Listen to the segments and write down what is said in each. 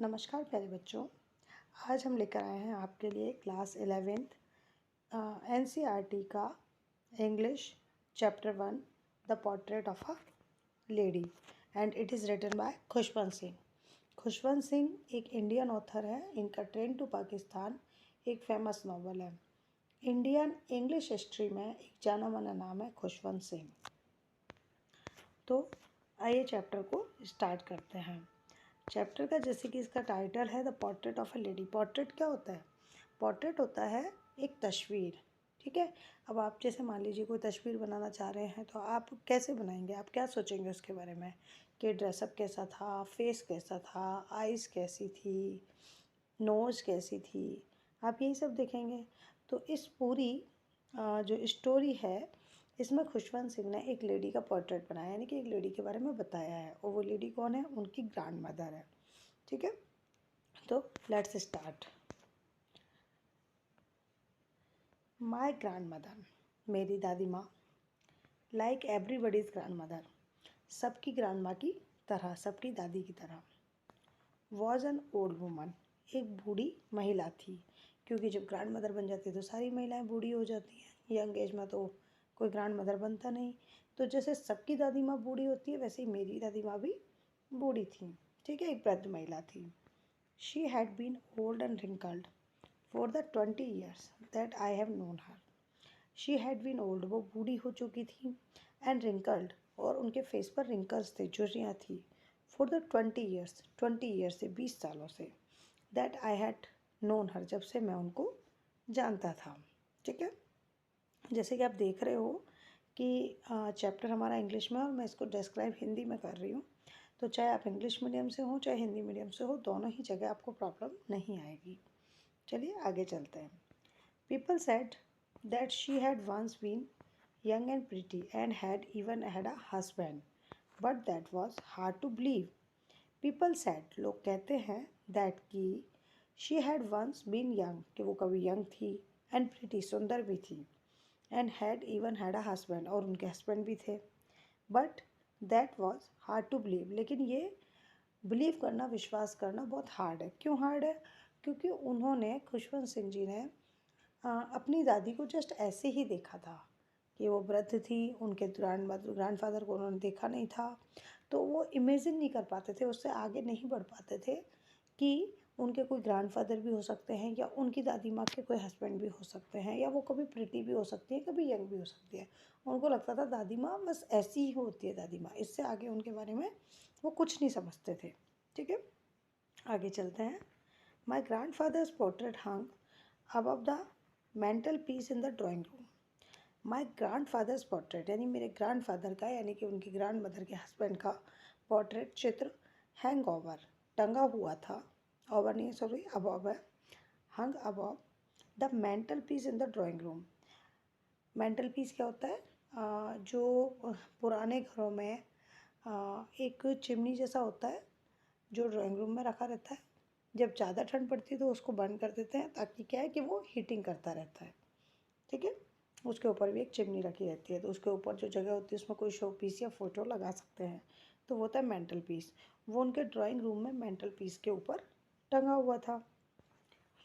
नमस्कार प्यारे बच्चों। आज हम लेकर आए हैं आपके लिए क्लास 11th एनसीईआरटी का English chapter 1 the portrait of a lady and it is written by Khushwant Singh. Khushwant Singh एक इंडियन ऑथर है। इनका ट्रेन टू पाकिस्तान एक फेमस नॉवल है। इंडियन इंग्लिश हिस्ट्री में एक जाना माना नाम है खुशवंत सिंह। तो आइए चैप्टर को स्टार्ट करते हैं। चैप्टर का जैसे कि इसका टाइटल है the portrait of a lady. Portrait क्या होता है? पोर्ट्रेट होता है एक तस्वीर। ठीक है। अब आप जैसे मान लीजिए कोई तस्वीर बनाना चाह रहे हैं तो आप कैसे बनाएंगे? आप क्या सोचेंगे उसके बारे में कि ड्रेसअप कैसा था, फेस कैसा था, आइज़ कैसी थी, नोज़ कैसी थी, आप यही सब देखेंगे। तो इस पूरी जो स्टोरी है इसमें खुशवंत सिंह ने एक लेडी का पोर्ट्रेट बनाया, यानी कि एक लेडी के बारे में बताया है। और वो लेडी कौन है? उनकी ग्रैंड मदर है। ठीक है, तो let's start. My grand mother, मेरी दादी माँ, लाइक एवरीबडीज़ ग्रैंड मदर, सबकी ग्रैंड माँ की तरह, सबकी दादी की तरह। वॉज एन ओल्ड वुमन, एक बूढ़ी महिला थी, क्योंकि जब ग्रैंड मदर बन जाती है तो सारी महिलाएं बूढ़ी हो जाती हैं। यंग एज में तो कोई ग्रैंड मदर बनता नहीं। तो जैसे सबकी दादी माँ बूढ़ी होती है वैसे ही मेरी दादी माँ भी बूढ़ी थी। ठीक है, एक वृद्ध महिला थी। She had been old and wrinkled for the 20 years that I have known her. She had been old, वो बूढ़ी हो चुकी थी, एंड रिंकल्ड, और उनके फेस पर रिंकल्स थे, झुर्रियाँ थी, फॉर द 20 years से 20 सालों से, दैट आई हैड नोन हर, जब से मैं उनको जानता था। ठीक है, जैसे कि आप देख रहे हो कि चैप्टर हमारा इंग्लिश में और मैं इसको डिस्क्राइब हिंदी में कर रही हूँ। तो चाहे आप इंग्लिश मीडियम से हो चाहे हिंदी मीडियम से हो, दोनों ही जगह आपको प्रॉब्लम नहीं आएगी। चलिए आगे चलते हैं। People said that she had once been young and pretty and had even had a husband, but that was hard to believe. People said, लोग कहते हैं, दैट की she had once been young, कि वो कभी यंग थी, and pretty, सुंदर भी थी, and had even had a husband, और उनके हस्बैंड भी थे, but that was hard to believe, लेकिन ये बिलीव करना, विश्वास करना बहुत हार्ड है। क्यों हार्ड है? क्योंकि उन्होंने, खुशवंत सिंह जी ने अपनी दादी को जस्ट ऐसे ही देखा था कि वो वृद्ध थी, उनके ग्रैंडफादर को उन्होंने देखा नहीं था। तो वो इमेजिन नहीं कर पाते थे, उससे आगे नहीं बढ़ पाते थे कि उनके कोई ग्रैंडफादर भी हो सकते हैं, या उनकी दादी माँ के कोई हस्बैंड भी हो सकते हैं, या वो कभी प्रिटी भी हो सकती है, कभी यंग भी हो सकती है। उनको लगता था दादी माँ बस ऐसी ही होती है दादी माँ, इससे आगे उनके बारे में वो कुछ नहीं समझते थे। ठीक है, आगे चलते हैं। My grandfather's portrait hung above the mantelpiece in the drawing room. My grandfather's portrait, यानी मेरे ग्रैंड फादर का, यानी कि उनकी ग्रैंड मदर के हस्बैंड का पोर्ट्रेट, चित्र, हैंग ओवर, टंगा हुआ था, ओवर नहीं सॉरी अबव है, hung above the mantelpiece in the drawing room. Mantelpiece क्या होता है? जो पुराने घरों में एक चिमनी जैसा होता है जो ड्राइंग रूम में रखा रहता है। जब ज़्यादा ठंड पड़ती है तो उसको बंद कर देते हैं, ताकि क्या है कि वो हीटिंग करता रहता है। ठीक है, उसके ऊपर भी एक चिमनी रखी रहती है, तो उसके ऊपर जो जगह होती है उसमें कोई शो पीस या फोटो लगा सकते हैं, तो वो होता है मेंटल पीस। वो उनके ड्राइंग रूम में मेंटल पीस के ऊपर टंगा हुआ था।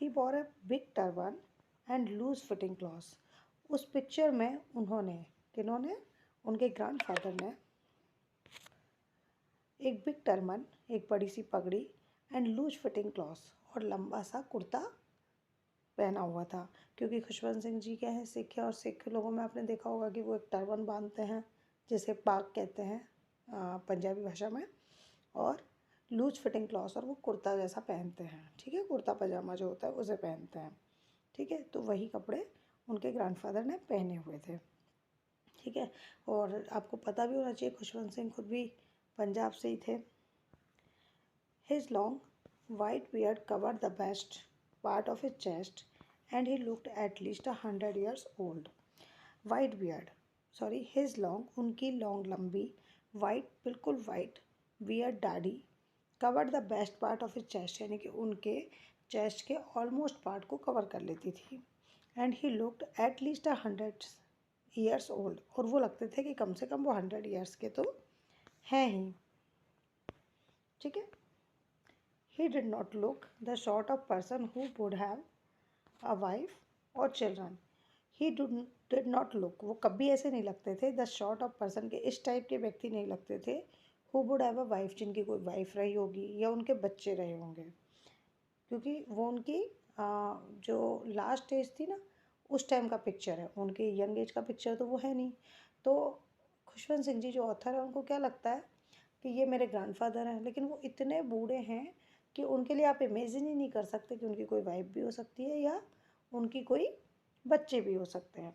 He wore a big turban and loose fitting clothes. उस पिक्चर में उन्होंने, किन्होंने, उनके ग्रैंडफादर ने एक बिग टर्बन, एक बड़ी सी पगड़ी, एंड लूज फिटिंग क्लॉथ्स, और लंबा सा कुर्ता पहना हुआ था। क्योंकि खुशवंत सिंह जी क्या है, सिख है, और सिख लोगों में आपने देखा होगा कि वो एक टर्बन बांधते हैं, जिसे पाग कहते हैं पंजाबी भाषा में, और लूज फिटिंग क्लॉथ्स, और वो कुर्ता जैसा पहनते हैं। ठीक है, कुर्ता पजामा जो होता है उसे पहनते हैं। ठीक है, तो वही कपड़े उनके ग्रैंडफादर ने पहने हुए थे। ठीक है, और आपको पता भी होना चाहिए खुशवंत सिंह खुद भी पंजाब से ही थे। His long white beard covered the best part of his chest, and he looked at least 100 years old. White beard, sorry, his long, उनकी long लंबी, white, बिल्कुल white, beard दाढ़ी, covered the best part of his chest, यानी कि उनके chest के almost part को cover कर लेती थी, and he looked at least 100 years old, और वो लगते थे कि कम से कम वो 100 years के तो हैं ही। ठीक है, He did not look the sort of person who would have a wife or children. He did not look, वो कभी ऐसे नहीं लगते थे, द sort of person के इस टाइप के व्यक्ति नहीं लगते थे, who would have a wife, जिनकी कोई वाइफ रही होगी या उनके बच्चे रहे होंगे, क्योंकि वो उनकी जो लास्ट एज थी ना उस टाइम का पिक्चर है, उनके यंग एज का पिक्चर तो वो है नहीं। तो खुशवंत सिंह जी जो ऑथर है उनको क्या लगता है कि ये मेरे ग्रैंडफादर हैं, लेकिन वो इतने बूढ़े हैं कि उनके लिए आप इमेजिन ही नहीं कर सकते कि उनकी कोई वाइफ भी हो सकती है या उनकी कोई बच्चे भी हो सकते हैं।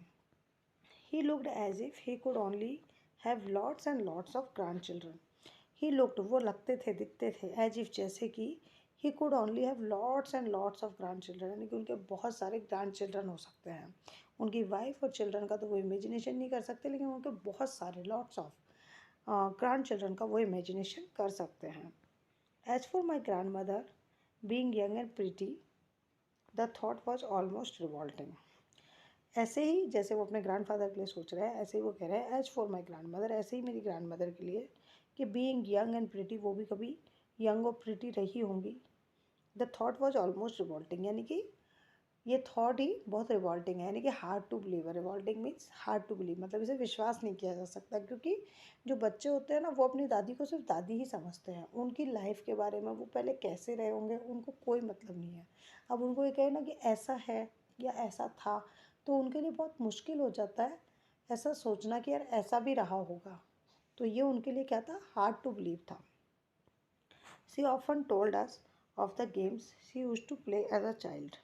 He looked as if he could only have lots and lots of grandchildren. He looked, वो लगते थे, दिखते थे, एज इफ, जैसे कि he could only have lots and lots of grandchildren, यानी कि उनके बहुत सारे ग्रैंड चिल्ड्रन हो सकते हैं। उनकी वाइफ और चिल्ड्रन का तो वो इमेजिनेशन नहीं कर सकते, लेकिन उनके बहुत सारे लॉट्स ऑफ ग्रैंड चिल्ड्रन का वो इमेजिनेशन कर सकते हैं। As for my grand mother being young and pretty the thought was almost revolting. ऐसे ही जैसे वो अपने ग्रैंडफादर के लिए सोच रहे हैं, ऐसे ही वो कह रहे हैं as for my grand mother, ऐसे ही मेरी ग्रैंड मदर के लिए कि बीइंग यंग एंड प्रिटी, वो भी कभी यंग और प्रिटी रही होंगी। The thought was almost revolting, यानी कि ये थॉट ही बहुत रिवॉल्टिंग है, यानी कि हार्ड टू बिलीव है। Revolting means hard to believe, मतलब इसे विश्वास नहीं किया जा सकता, क्योंकि जो बच्चे होते हैं ना वो अपनी दादी को सिर्फ दादी ही समझते हैं, उनकी लाइफ के बारे में वो पहले कैसे रहे होंगे उनको कोई मतलब नहीं है। अब उनको ये कहे ना कि ऐसा है या ऐसा था, तो उनके लिए बहुत मुश्किल हो जाता है ऐसा सोचना कि यार ऐसा भी रहा होगा। तो ये उनके लिए क्या था, हार्ड टू बिलीव था। She often told us of the games she used to play as a child.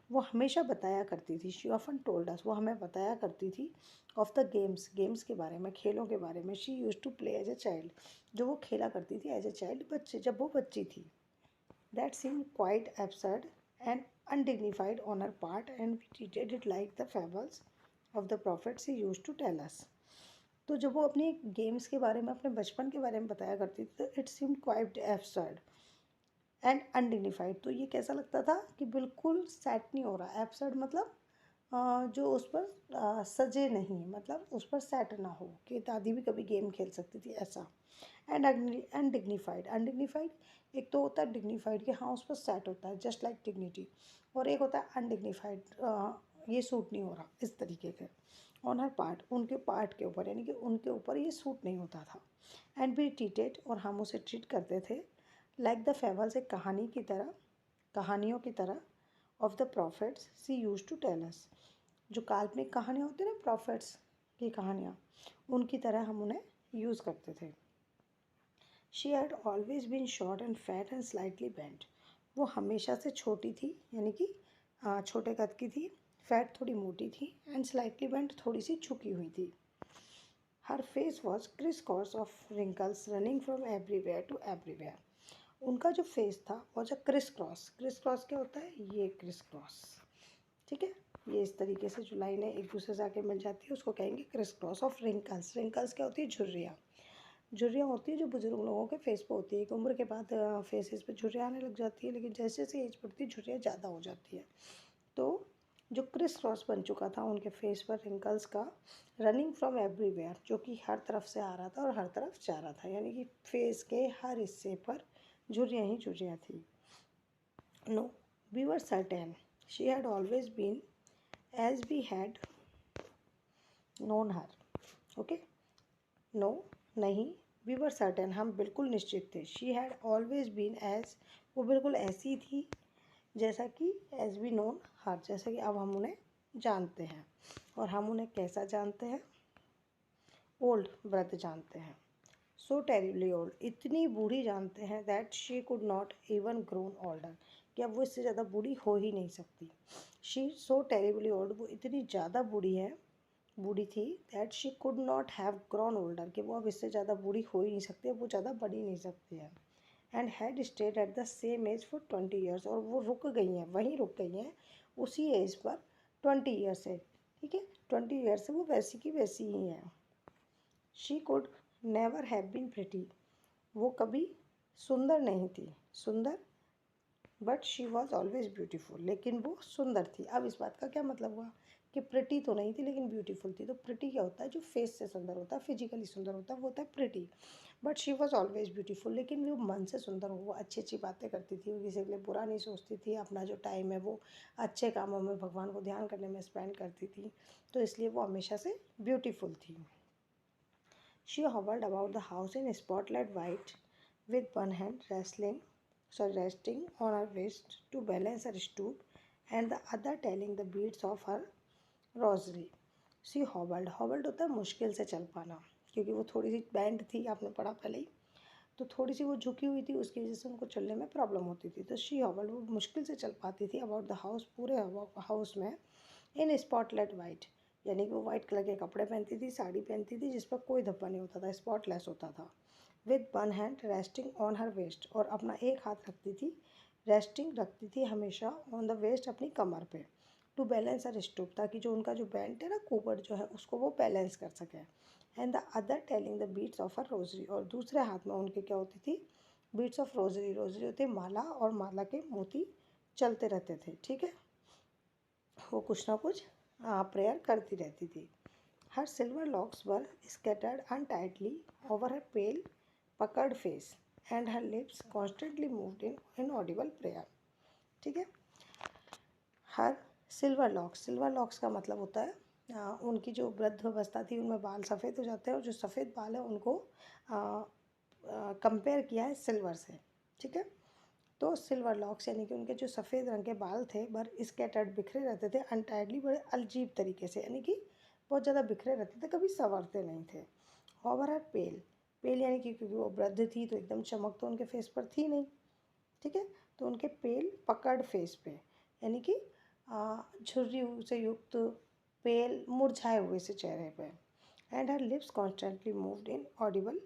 वो हमेशा बताया करती थी, शी ऑफन टोल्ड अस, वो हमें बताया करती थी, ऑफ द गेम्स, गेम्स के बारे में, खेलों के बारे में, she use to play as a child, जो वो खेला करती थी एज अ चाइल्ड, बच्चे, जब वो बच्ची थी। That seem quite absurd and undignified on her part and we treated it like the fables of the prophet she use to tell us. तो जब वो अपनी गेम्स के बारे में, अपने बचपन के बारे में बताया करती थी, तो it seem quite absurd and undignified, तो ये कैसा लगता था कि बिल्कुल सेट नहीं हो रहा। एब्सर्ड मतलब जो उस पर सजे नहीं, मतलब उस पर सेट ना हो, कि दादी भी कभी गेम खेल सकती थी ऐसा। एंड अनडिग्निफाइड, अनडिग्निफाइड एक तो होता है डिग्निफाइड कि हाँ उस पर सेट होता है जस्ट लाइक डिग्निटी, और एक होता है अनडिग्निफाइड, ये सूट नहीं हो रहा, इस तरीके के। ऑन हर पार्ट, उनके पार्ट के ऊपर, यानी कि उनके ऊपर ये सूट नहीं होता था। एंड बी ट्रीटेड, और हम उसे ट्रीट करते थे लाइक द फेबल्स, एक कहानी की तरह, कहानियों की तरह, of the prophets she use to tell us, जो काल्पनिक कहानियाँ होती हैं ना, प्रॉफिट्स की कहानियाँ, उनकी तरह हम उन्हें यूज़ करते थे। She had always been short and fat and slightly bent, वो हमेशा से छोटी थी, यानी कि छोटे कद की थी, फैट थोड़ी मोटी थी, एंड स्लाइटली बेंट थोड़ी सी झुकी हुई थी। Her face was criss cross of wrinkles running from everywhere to everywhere, उनका जो फेस था वो जो क्रिस क्रॉस, क्रिस क्रॉस क्या होता है, ये क्रिस क्रॉस, ठीक है, ये इस तरीके से जो लाइनें एक दूसरे से आके मिल जाती है उसको कहेंगे Chris cross of wrinkles. Wrinkles क्या होती है, झुर्रियाँ, झुर्रियाँ होती है जो बुजुर्ग लोगों के फेस पे होती है, एक उम्र के बाद फेसेस पे झुर्रियाँ आने लग जाती है, लेकिन जैसे जैसे एज बढ़ती है झुर्रियाँ ज़्यादा हो जाती है। तो जो क्रिस क्रॉस बन चुका था उनके फेस पर रिंकल्स का, रनिंग फ्रॉम एवरीवेयर, जो कि हर तरफ से आ रहा था और हर तरफ जा रहा था, यानी कि फेस के हर हिस्से पर झुर्रियाँ ही झुर्रियाँ थी। No, we were certain she had always been as we had known her. Okay, no, नहीं, वी वर सर्टेन, हम बिल्कुल निश्चित थे, she had always been as, वो बिल्कुल ऐसी थी जैसा कि एज वी नोन हर, जैसा कि अब हम उन्हें जानते हैं। और हम उन्हें कैसा जानते हैं, ओल्ड, वृद्ध जानते हैं। सो टेरिबली ओल्ड, इतनी बूढ़ी जानते हैं, that she could not even grown older, कि अब वो इससे ज़्यादा बूढ़ी हो ही नहीं सकती। शी सो टेरिबली ओल्ड, वो इतनी ज़्यादा बूढ़ी है, बूढ़ी थी, that she could not have grown older, कि वो अब इससे ज़्यादा बूढ़ी हो ही नहीं सकती, अब वो ज़्यादा बढ़ ही नहीं सकती है। And had stayed at the same age for 20 years, और वो रुक गई हैं, वहीं रुक गई हैं उसी एज पर 20 ईयर से, ठीक है, 20 ईयर से वो वैसी की वैसी ही हैं। She could never have been pretty, वो कभी सुंदर नहीं थी, सुंदर but she was always beautiful, लेकिन वो सुंदर थी। अब इस बात का क्या मतलब हुआ कि प्रिटी तो नहीं थी लेकिन ब्यूटीफुल थी। तो प्रिटी क्या होता है, जो फेस से सुंदर होता है, फिजिकली सुंदर होता है, वो होता है pretty. But she was always beautiful, लेकिन वो मन से सुंदर हो, वो अच्छी अच्छी बातें करती थी, वो किसी के लिए बुरा नहीं सोचती थी, अपना जो टाइम है वो अच्छे कामों में, भगवान को ध्यान करने में स्पेंड करती थी, तो इसलिए वो हमेशा से ब्यूटीफुल थी। She hovered about the house in spotlight white with one hand resting on her waist to balance her stoop and the other telling the beads of her rosary. She hobbled होता है मुश्किल से चल पाना, क्योंकि वो थोड़ी सी बैंड थी, आपने पढ़ा पहले ही, तो थोड़ी सी वो झुकी हुई थी, उसकी वजह से उनको चलने में प्रॉब्लम होती थी। तो शी हॉबल्ड, वो मुश्किल से चल पाती थी, अबाउट द हाउस, पूरे हाउस में, इन स्पॉटलाइट वाइट, यानी कि वो वाइट कलर के कपड़े पहनती थी, साड़ी पहनती थी जिस पर कोई धब्बा नहीं होता था, स्पॉटलेस होता था। With one hand resting on her waist, और अपना एक हाथ रखती थी, रेस्टिंग रखती थी हमेशा ऑन द वेस्ट, अपनी कमर पे, टू बैलेंस हर स्टूप, ताकि जो उनका जो बैंड है ना, कुबड़ जो है, उसको वो बैलेंस कर सके। And the other telling the beats of her rosary, और दूसरे हाथ में उनके क्या होती थी, बीट्स ऑफ रोजरी, रोजरी होती है माला, और माला के मोती चलते रहते थे, ठीक है, वो कुछ ना कुछ प्रेयर करती रहती थी। Her silver locks were scattered untidily over her pale puckered face and her lips constantly moved in inaudible prayer, ठीक है। हर सिल्वर लॉक्स का मतलब होता है उनकी जो वृद्ध अवस्था थी, उनमें बाल सफ़ेद हो जाते हैं, और जो सफ़ेद बाल है उनको कंपेयर किया है सिल्वर से, ठीक है। तो सिल्वर लॉक्स यानी कि उनके जो सफ़ेद रंग के बाल थे, पर स्कैटर्ड, बिखरे रहते थे, अनटाइडली, बड़े अजीब तरीके से, यानी कि बहुत ज़्यादा बिखरे रहते थे, कभी संवरते नहीं थे। ओवर हर पेल, पेल यानी कि क्योंकि वो वृद्ध थी तो एकदम चमक तो उनके फेस पर थी नहीं, ठीक है, तो उनके पेल पकड़ फेस पे, यानी कि झुर्रियों से युक्त, पेल मुरझाए हुए से चेहरे पे। And her lips constantly moved in Audible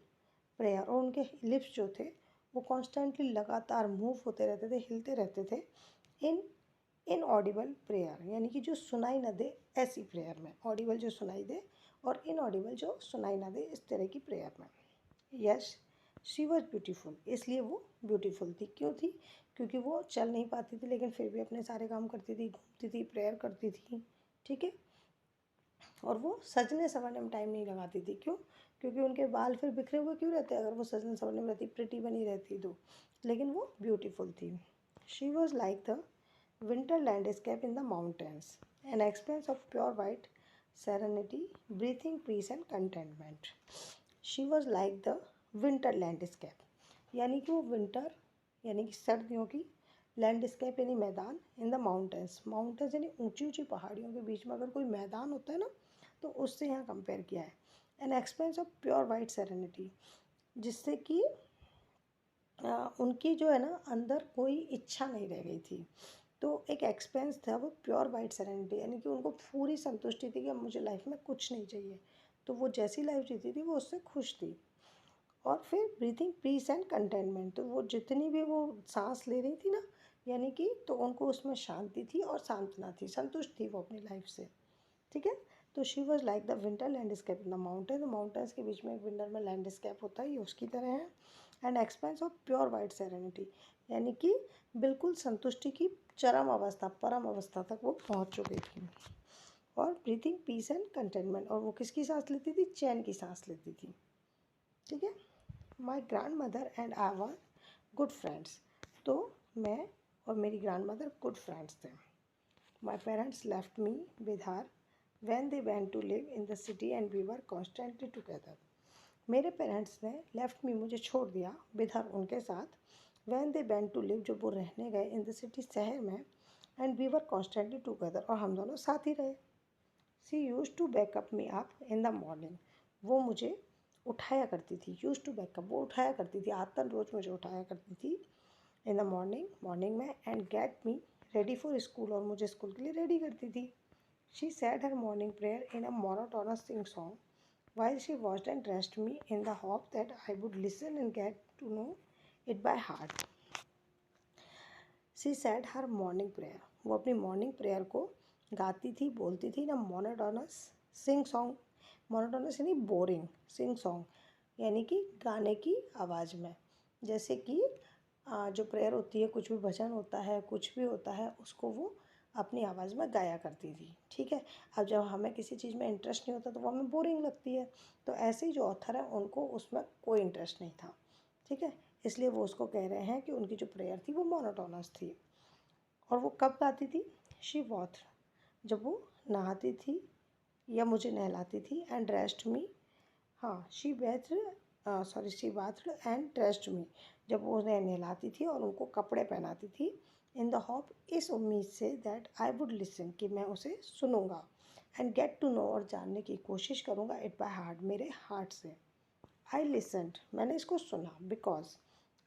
prayer, और उनके लिप्स जो थे वो कॉन्स्टेंटली लगातार मूव होते रहते थे, हिलते रहते थे, इन इनऑडिबल प्रेयर, यानी कि जो सुनाई न दे ऐसी प्रेयर में, ऑडिबल जो सुनाई दे और इनऑडिबल जो सुनाई ना दे, इस तरह की प्रेयर में। यस, शी वॉज ब्यूटीफुल, इसलिए वो ब्यूटीफुल थी। क्यों थी? क्योंकि वो चल नहीं पाती थी लेकिन फिर भी अपने सारे काम करती थी, घूमती थी, प्रेयर करती थी, ठीक है, और वो सजने संवरने में टाइम नहीं लगाती थी। क्यों? क्योंकि उनके बाल फिर बिखरे हुए क्यों रहते, अगर वो सजने संवरने में रहती, प्रिटी बनी रहती तो, लेकिन वो ब्यूटीफुल थी। She was like the winter landscape in the mountains, an expanse of pure white serenity, breathing peace and contentment. She was like the winter landscape, यानी कि वो विंटर यानी कि सर्दियों की, लैंडस्केप यानी मैदान, इन द माउंटेन्स, माउंटेन्स यानी ऊंची ऊंची पहाड़ियों के बीच में अगर कोई मैदान होता है ना, तो उससे यहाँ कंपेयर किया है। N expanse of pure white serenity, जिससे कि उनकी जो है ना, अंदर कोई इच्छा नहीं रह गई थी, तो एक एक्सपेंस था वो प्योर वाइट सेरेनिटी, यानी कि उनको पूरी संतुष्टि थी कि अब मुझे लाइफ में कुछ नहीं चाहिए, तो वो जैसी लाइफ जीती थी वो उससे खुश थी। और फिर ब्रीथिंग पीस एंड कंटेनमेंट, तो वो जितनी भी वो सांस ले रही थी ना, यानी कि तो उनको उसमें शांति थी और सांत्वना थी, संतुष्ट थी वो अपनी लाइफ से, ठीक है। तो she was like the winter landscape in the mountain, तो माउंटेन्स के बीच में एक विंटर में लैंडस्केप होता है, ये उसकी तरह है। And expense of pure white serenity, यानी कि बिल्कुल संतुष्टि की चरम अवस्था, परम अवस्था तक वो पहुंच चुकी थी। और ब्रीथिंग पीस एंड कंटेनमेंट, और वो किसकी सांस लेती थी? चैन की सांस लेती थी, ठीक है। My grand mother and I were good friends, तो मैं और मेरी ग्रैंड मदर गुड फ्रेंड्स थे। My parents left me with her when they went to live in the city and we were constantly together. मेरे parents ने left me, मुझे छोड़ दिया, विद हर, उनके साथ, when they went to live, जो वो रहने गए, इन द सिटी, शहर में, and we were constantly together, और हम दोनों साथ ही रहे। She use to backup me up in the morning, वो मुझे उठाया करती थी, यूज टू बैकअप, वो उठाया करती थी, आदतन रोज़ मुझे उठाया करती थी, इन द मॉर्निंग में, and get me ready for school, और मुझे स्कूल के लिए रेडी करती थी। She said her morning prayer in a monotonous sing-song while she washed and dressed me in the hope that I would listen and get to know it by heart. She said her morning prayer. वो अपनी morning prayer को गाती थी, बोलती थी ना, monotonous sing song, monotonous यानी boring, sing song यानी कि गाने की आवाज़ में, जैसे कि जो प्रेयर होती है, कुछ भी भजन होता है, कुछ भी होता है, उसको वो अपनी आवाज़ में गाया करती थी। ठीक है। अब जब हमें किसी चीज़ में इंटरेस्ट नहीं होता तो वो हमें बोरिंग लगती है। तो ऐसे ही जो ऑथर है उनको उसमें कोई इंटरेस्ट नहीं था। ठीक है। इसलिए वो उसको कह रहे हैं कि उनकी जो प्रेयर थी वो मोनोटोनस थी। और वो कब गाती थी? शी वॉथ, जब वो नहाती थी या मुझे नहलाती थी। एंड ड्रेस्ड मी, हाँ शी बाथ्ड एंड ड्रेस्ड मी, जब वो उन्हें नहलाती थी और उनको कपड़े पहनाती थी। इन द होप, इस उम्मीद से, दैट आई वुड लिसन, कि मैं उसे सुनूंगा। एंड गेट टू नो, और जानने की कोशिश करूँगा, इट बाय हार्ट, मेरे हार्ट से। आई लिसनड, मैंने इसको सुना, because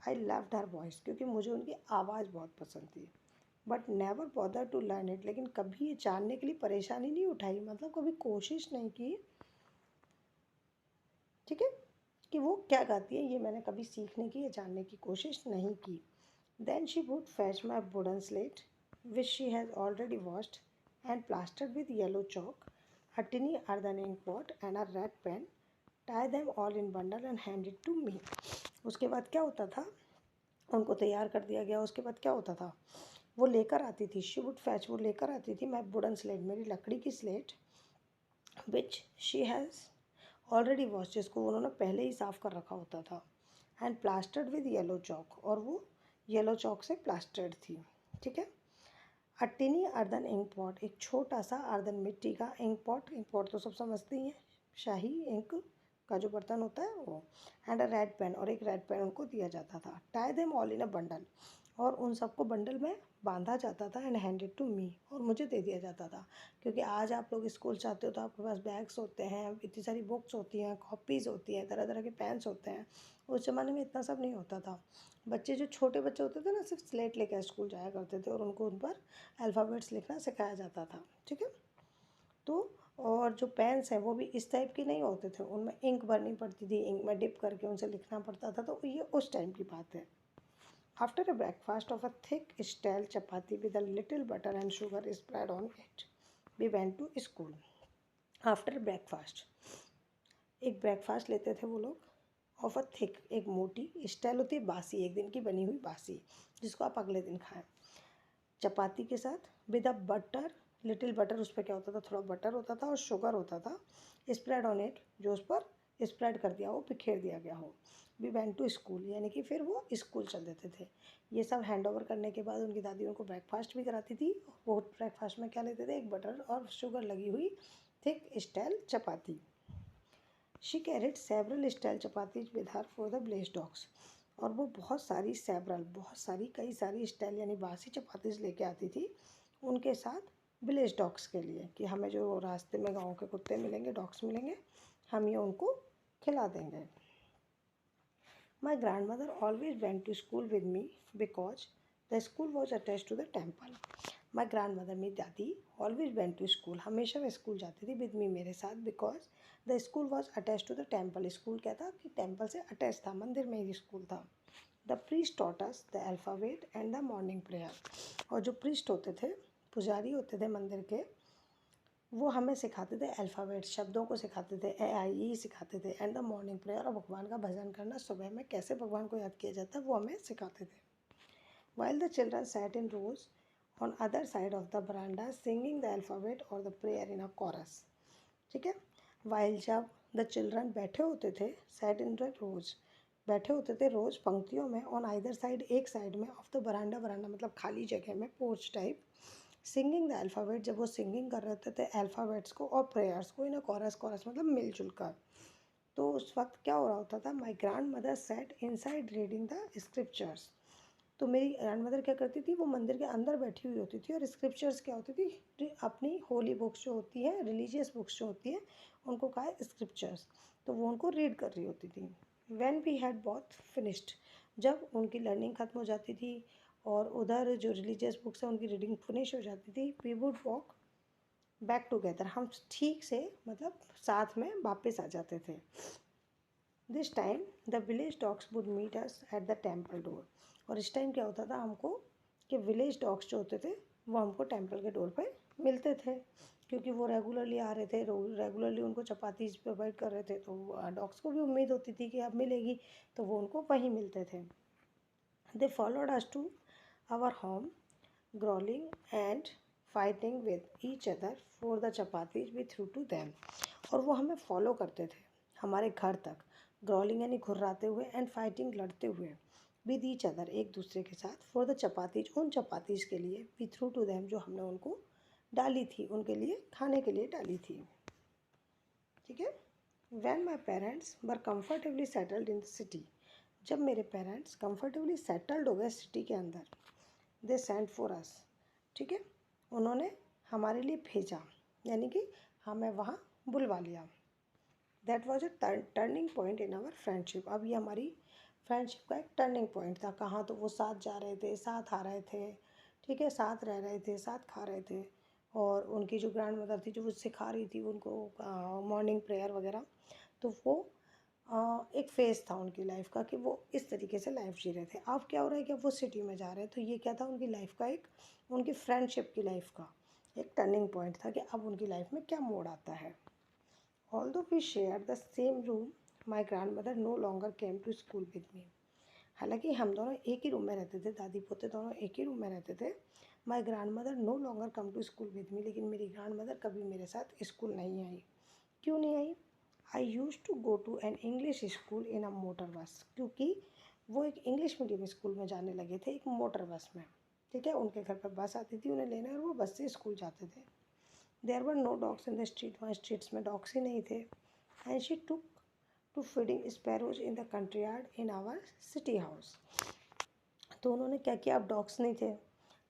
I loved her voice, क्योंकि मुझे उनकी आवाज़ बहुत पसंद थी। But never bother to learn it, लेकिन कभी ये जानने के लिए परेशानी नहीं उठाई, मतलब कभी कोशिश नहीं की। ठीक है, कि वो क्या गाती है ये मैंने कभी सीखने की या जानने की कोशिश नहीं की। Then she would fetch my wooden slate, which she has already washed and plastered with yellow chalk, a tiny earthen ink pot and a red pen, tie them all in bundle and hand it to me. उसके बाद क्या होता था, उनको तैयार कर दिया गया। उसके बाद क्या होता था, वो लेकर आती थी, शी वुड फैच, वो लेकर आती थी माई वुडन स्लेट, मेरी लकड़ी की slate, which she has already wash, जिसको उन्होंने पहले ही साफ़ कर रखा होता था। And plastered with yellow chalk, और वो येलो चॉक से प्लास्टर्ड थी। ठीक है। अटिनी अर्दन इंक पॉट, एक छोटा सा अर्दन मिट्टी का इंक पॉट, इंक पॉट तो सब समझते ही हैं, शाही इंक का जो बर्तन होता है वो। एंड अ रेड पेन, और एक रेड पेन उनको दिया जाता था। Tie them all in a bundle, और उन सबको बंडल में बांधा जाता था। एंड हैंडेड टू मी, और मुझे दे दिया जाता था। क्योंकि आज आप लोग स्कूल जाते हो तो आपके पास बैग्स होते हैं, इतनी सारी बुक्स होती हैं, कॉपीज़ होती हैं, तरह तरह के पेन्स होते हैं। उस ज़माने में इतना सब नहीं होता था। बच्चे, जो छोटे बच्चे होते थे ना, सिर्फ स्लेट लेकर स्कूल जाया करते थे और उनको उन पर अल्फ़ाबेट्स लिखना सिखाया जाता था। ठीक है। तो और जो पेन्स हैं वो भी इस टाइप के नहीं होते थे, उनमें इंक भरनी पड़ती थी, इंक में डिप करके उनसे लिखना पड़ता था। तो ये उस टाइम की बात है। After a breakfast of a thick stale chapati with a little butter and sugar spread on it, we went to school. After breakfast, एक ब्रेकफास्ट लेते थे वो लोग, ऑफ अ थिक, एक मोटी, स्टाइल होती है बासी, एक दिन की बनी हुई बासी, जिसको आप अगले दिन खाएं, चपाती के साथ, with a butter, little butter, उस पर क्या होता था, थोड़ा बटर होता था और शुगर होता था, स्प्रेड ऑन इट, जो उस पर स्प्रेड कर दिया हो, बिखेर दिया गया हो। वी वेंट टू स्कूल, यानी कि फिर वो स्कूल चल देते थे। ये सब हैंड ओवर करने के बाद उनकी दादी उनको ब्रेकफास्ट भी कराती थी। वो ब्रेकफास्ट में क्या लेते थे, एक बटर और शुगर लगी हुई thick style chapati. She carried several style chapatis with her for the bless dogs, और वो बहुत सारी सेवरल, बहुत सारी, कई सारी स्टाइल यानी बासी चपातीज लेके आती थी उनके साथ विलेज डॉग्स के लिए, कि हमें जो रास्ते में गांव के कुत्ते मिलेंगे, डॉग्स मिलेंगे, हम ये उनको खिला देंगे। My grand mother always went to school with me because the school was attach to the temple. My grand mother, मेरी दादी, ऑलवेज वेंट टू स्कूल, हमेशा वह स्कूल जाती थी, विद मी, मेरे साथ, because the school was attach to the temple, school क्या था कि टेम्पल से अटैच था, मंदिर में ही स्कूल था। The priest taught us the alphabet and the morning prayer, और जो प्रीस्ट होते थे, पुजारी होते थे मंदिर के, वो हमें सिखाते थे अल्फ़ाबेट, शब्दों को सिखाते थे, ए आई ई सिखाते थे, एंड द मॉर्निंग प्रेयर, और भगवान का भजन करना, सुबह में कैसे भगवान को याद किया जाता है वो हमें सिखाते थे। While the children sat in rows on other side of the verandah singing the alphabet और the prayer in a chorus. ठीक है। वाइल, जब द चिल्ड्रन बैठे होते थे, सैट इन द रोज, बैठे होते थे रोज पंक्तियों में, ऑन आइदर साइड, एक साइड में, ऑफ द बरांडा, बरांडा मतलब खाली जगह में, porch type, singing the alphabet, जब वो सिंगिंग कर रहे थे अल्फ़ाबेट्स को और प्रेयर्स को, इन अ कोरस, कोरस मतलब मिलजुल कर। तो उस वक्त क्या हो रहा होता था, my grand mother said inside reading the scriptures, तो मेरी ग्रैंड मदर क्या करती थी, वो मंदिर के अंदर बैठी हुई होती थी, और स्क्रिप्चर्स क्या होती थी, अपनी होली बुक्स जो होती हैं, रिलीजियस बुक्स जो होती हैं, उनको कहा है स्क्रिप्चर्स, तो वो उनको रीड कर रही होती थी। When we had both finished, जब उनकी लर्निंग ख़त्म हो जाती थी और उधर जो रिलीजियस बुक्स हैं उनकी रीडिंग फिनिश हो जाती थी, we would walk back together, हम ठीक से मतलब साथ में वापस आ जाते थे। This time the village dogs would meet us at the temple door, और इस टाइम क्या होता था हमको, कि विलेज डॉग्स जो होते थे वो हमको टेम्पल के डोर पे मिलते थे, क्योंकि वो रेगुलरली आ रहे थे, रेगुलरली उनको चपातीज प्रोवाइड कर रहे थे, तो डॉग्स को भी उम्मीद होती थी कि अब मिलेगी, तो वो उनको वहीं मिलते थे। They followed us to our home, growling and fighting with each other for the chapatis we threw to them. और वो हमें फॉलो करते थे हमारे घर तक, ग्रॉलिंग यानी घुर्राते हुए, एंड फाइटिंग लड़ते हुए, विद ईच अदर एक दूसरे के साथ, फॉर द चपातीज उन चपातीज के लिए, वी थ्रू टू देम जो हमने उनको डाली थी, उनके लिए खाने के लिए डाली थी। ठीक है। When my parents were comfortably settled in the city, जब मेरे पेरेंट्स कंफर्टेबली सेटल्ड हो गए सिटी के अंदर, दे सेंड फॉर अस, ठीक है, उन्होंने हमारे लिए भेजा, यानी कि हमें वहाँ बुलवा लिया। That was a turning point in our friendship. अब ये हमारी फ्रेंडशिप का एक टर्निंग पॉइंट था। कहाँ तो वो साथ जा रहे थे, साथ आ रहे थे, ठीक है, साथ रह रहे थे, साथ खा रहे थे, और उनकी जो ग्रैंड मदर थी जो वो सिखा रही थी उनको मॉर्निंग प्रेयर वगैरह, तो वो एक फेज़ था उनकी लाइफ का कि वो इस तरीके से लाइफ जी रहे थे। अब क्या हो रहा है कि अब वो सिटी में जा रहे हैं, तो ये क्या था उनकी लाइफ का एक, उनकी फ्रेंडशिप की लाइफ का एक टर्निंग पॉइंट था कि अब उनकी लाइफ में क्या मोड़ आता है। Although we share the same room, my grand mother no longer came to school with me. हालांकि हम दोनों एक ही रूम में रहते थे, दादी पोते दोनों एक ही रूम में रहते थे। My grand mother no longer come to school with me, लेकिन मेरी ग्रैंड मदर कभी मेरे साथ स्कूल नहीं आई। क्यों नहीं आई? I used to go to an English school in a motor bus, क्योंकि वो एक इंग्लिश मीडियम स्कूल में जाने लगे थे एक मोटर बस में। ठीक है, उनके घर पर बस आती थी उन्हें लेने, और वो बस से स्कूल जाते थे। There were no dogs in the street, वहाँ स्ट्रीट्स में डॉग्स ही नहीं थे। And she took to feeding sparrows in the country yard in our city house. तो उन्होंने क्या किया, अब डॉग्स नहीं थे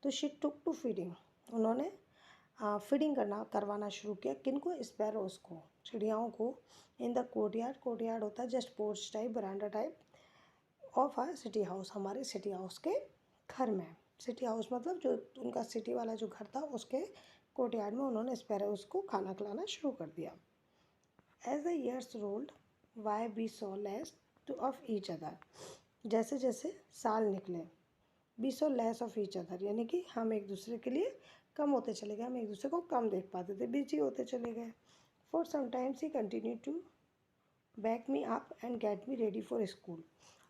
तो शी टुक टू फीडिंग, उन्होंने फीडिंग करवाना शुरू किया। किनको? स्पैरोज को, चिड़ियाओं को। इन द कोर्टयार्ड, कोर्टयार्ड होता है जस्ट पोर्च टाइप, बरांडा type of our city house, हमारे सिटी हाउस के घर में। सिटी हाउस मतलब जो उनका सिटी वाला जो घर था उसके कोर्टयार्ड में उन्होंने स्पैरोज को खाना खिलाना शुरू कर दिया। As the years rolled by we saw less to of each other, जैसे जैसे साल निकले, we so less of each other, यानी कि हम एक दूसरे के लिए कम होते चले गए, हम एक दूसरे को कम देख पाते थे, बिजी होते चले गए। For sometimes he continue to back me up and get me ready for school,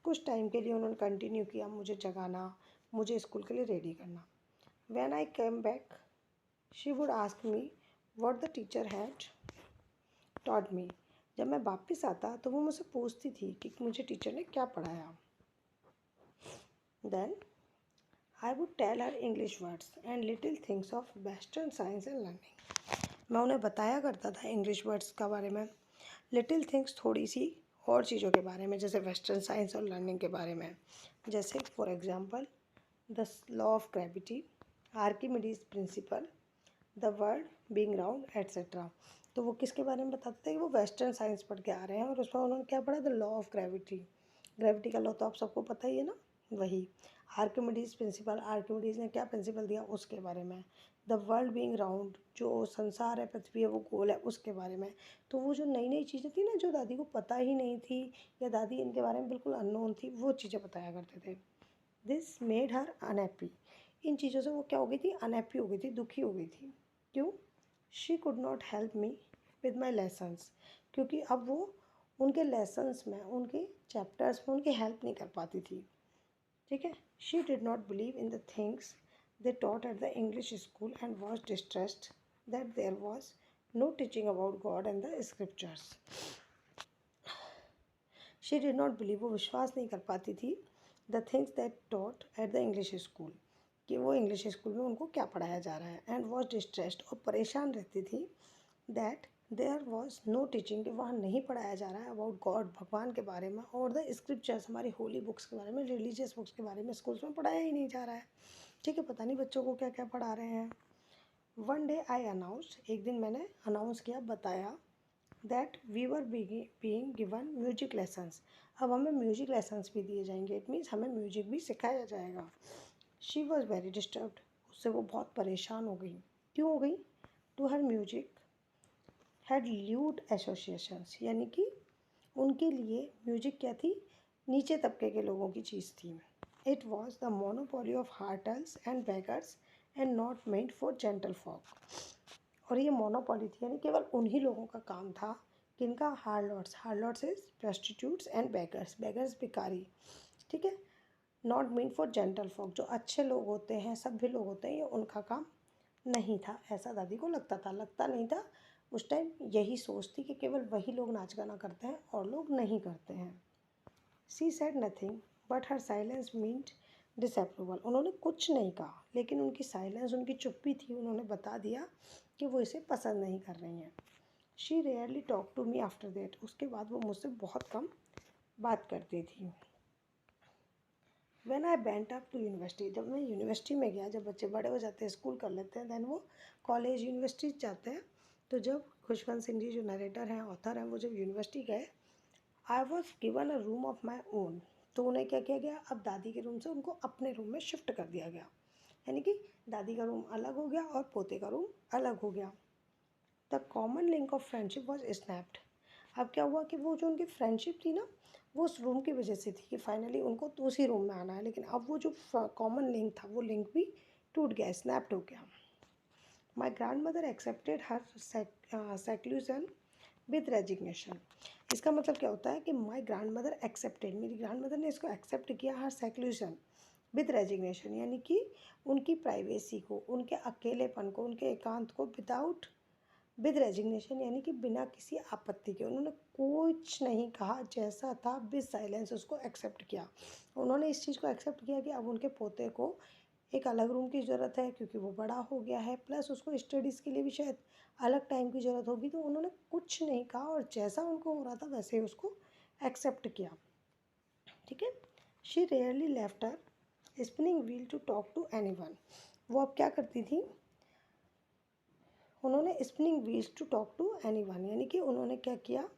कुछ टाइम के लिए उन्होंने कंटिन्यू किया मुझे जगाना, मुझे स्कूल के लिए रेडी करना। When I came back she would ask me what the teacher had taught me, जब मैं वापस आता तो वो मुझसे पूछती थी कि मुझे टीचर ने क्या पढ़ाया। Then I would tell her English words and little things of Western science and learning. मैं उन्हें बताया करता था इंग्लिश वर्ड्स का बारे में, लिटिल थिंग्स थोड़ी सी और चीज़ों के बारे में, जैसे वेस्टर्न साइंस और लर्निंग के बारे में, जैसे for example the law of gravity, Archimedes principal, the world being round etcetera. तो वो किसके बारे में बताते थे कि वो वेस्टर्न साइंस पढ़ के आ रहे हैं, और उसमें उन्होंने क्या पढ़ा, the law of gravity, gravity का लॉ तो आप सबको पता ही है ना, वही। आर्किमिडीज प्रिंसिपल, आर्किमिडीज ने क्या प्रिंसिपल दिया उसके बारे में। द वर्ल्ड बीइंग राउंड, जो संसार है, पृथ्वी है, वो गोल है, उसके बारे में। तो वो जो नई नई चीज़ें थी ना जो दादी को पता ही नहीं थी, या दादी इनके बारे में बिल्कुल अननोन थी, वो चीज़ें बताया करते थे। दिस मेड हर अनहैप्पी, इन चीज़ों से वो क्या हो गई थी, अनहैप्पी हो गई थी, दुखी हो गई थी। क्यों? She could not help me with my lessons, क्योंकि अब वो उनके लेसन्स में, उनके चैप्टर्स में उनकी हेल्प नहीं कर पाती थी। ठीक है। She did not believe in the things they taught at the English school and was distressed that there was no teaching about God and the scriptures. She did not believe, वो विश्वास नहीं कर पाती थी, the things that taught at the English school, कि वो English school में उनको क्या पढ़ाया जा रहा है, एंड वॉज डिस्ट्रेस्ड, और परेशान रहती थी, that there was no teaching, कि वहाँ नहीं पढ़ाया जा रहा है अबाउट गॉड, भगवान के बारे में, और द स्क्रिप्चर्स, हमारी होली बुक्स के बारे में, रिलीजियस बुक्स के बारे में स्कूल्स में पढ़ाया ही नहीं जा रहा है। ठीक है, पता नहीं बच्चों को क्या क्या पढ़ा रहे हैं। वन डे आई अनाउंस्ड, एक दिन मैंने अनाउंस किया, बताया, that we were being given music lessons, अब हमें म्यूजिक लेसन्स भी दिए जाएंगे, इट मीन्स हमें म्यूजिक भी सिखाया जाएगा। शी वॉज वेरी डिस्टर्ब्ड, उससे वो बहुत परेशान हो गई। क्यों हो गई? To her music had lewd associations, यानी कि उनके लिए म्यूजिक क्या थी, नीचे तबके के लोगों की चीज़ थी। It was the monopoly of harlots and beggars and not made for gentle folk, और ये मोनोपोली थी, यानी केवल उन्हीं लोगों का काम था, किनका? Harlots, harlots is prostitutes and beggars, beggars भिखारी, ठीक है, not mean for gentle folk, जो अच्छे लोग होते हैं, सभ्य लोग होते हैं, ये उनका काम नहीं था, ऐसा दादी को लगता था। लगता नहीं था, उस टाइम यही सोच थी कि केवल वही लोग नाच गाना करते हैं और लोग नहीं करते हैं। She said nothing but her silence meant disapproval. उन्होंने कुछ नहीं कहा, लेकिन उनकी साइलेंस, उनकी चुप्पी थी, उन्होंने बता दिया कि वो इसे पसंद नहीं कर रही हैं। She rarely talk to me after that. उसके बाद वो मुझसे बहुत कम बात करती थी। When I went up to university, जब मैं यूनिवर्सिटी में गया, जब बच्चे बड़े हो जाते हैं, स्कूल कर लेते हैं, दैन वो कॉलेज यूनिवर्सिटी जाते हैं, तो जब खुशवंत सिंह जी जो नरेटर हैं, ऑथर हैं, वो जब यूनिवर्सिटी गए, I was given a room of my own. तो उन्हें क्या किया गया, अब दादी के रूम से उनको अपने रूम में शिफ्ट कर दिया गया, यानी कि दादी का रूम अलग हो गया और पोते का रूम अलग हो गया। The common link of friendship was snapped. अब क्या हुआ कि वो जो उनकी फ्रेंडशिप थी ना, वो उस रूम की वजह से थी कि फाइनली उनको तो उसी रूम में आना है, लेकिन अब वो जो कॉमन लिंक था, वो लिंक भी टूट गया, स्नैप्ड हो गया। My grand mother accepted her seclusion with resignation. इसका मतलब क्या होता है कि माई ग्रैंड मदर एक्सेप्टेड, मेरी ग्रैंड मदर ने इसको एक्सेप्ट किया, हर सेक्लूजन विद रेजिग्नेशन, यानी कि उनकी प्राइवेसी को, उनके अकेलेपन को, उनके एकांत को, विदाउट विद रेजिग्नेशन, यानी कि बिना किसी आपत्ति के। उन्होंने कुछ नहीं कहा, जैसा था विद साइलेंस उसको एक्सेप्ट किया। उन्होंने इस चीज़ को एक्सेप्ट किया कि अब उनके पोते को एक अलग रूम की ज़रूरत है, क्योंकि वो बड़ा हो गया है, प्लस उसको स्टडीज़ के लिए भी शायद अलग टाइम की ज़रूरत होगी। तो उन्होंने कुछ नहीं कहा और जैसा उनको हो रहा था वैसे ही उसको एक्सेप्ट किया। ठीक है। She rarely left her spinning wheel to talk to anyone. वो अब क्या करती थी, उन्होंने spinning wheels to talk to anyone, यानी कि उन्होंने क्या किया,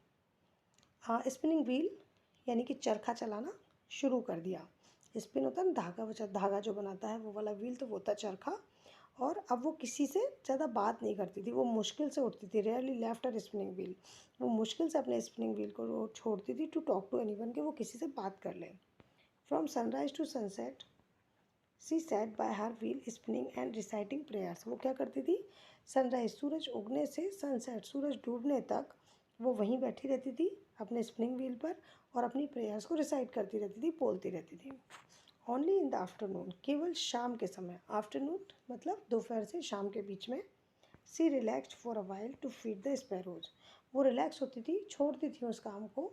हाँ, स्पिनिंग व्हील यानी कि चरखा चलाना शुरू कर दिया। स्पिन होता है ना धागा, बचा धागा जो बनाता है वो वाला व्हील, तो वो होता चरखा। और अब वो किसी से ज़्यादा बात नहीं करती थी, वो मुश्किल से उठती थी। Rarely left her spinning wheel, वो मुश्किल से अपने स्पिनिंग व्हील को छोड़ती थी टू टॉक टू एनीवन, कि वो किसी से बात कर ले। From sunrise to sunset she sat by her wheel spinning and reciting prayers. वो क्या करती थी, सनराइज सूरज उगने से सनसेट सूरज डूबने तक वो वहीं बैठी रहती थी अपने स्पिनिंग व्हील पर, और अपनी प्रेयर्स को रिसाइट करती रहती थी, बोलती रहती थी। ओनली इन द आफ्टरनून, केवल शाम के समय, आफ्टरनून मतलब दोपहर से शाम के बीच में, she relaxed for a while to feed the sparrows. वो रिलैक्स होती थी, छोड़ती थी उस काम को,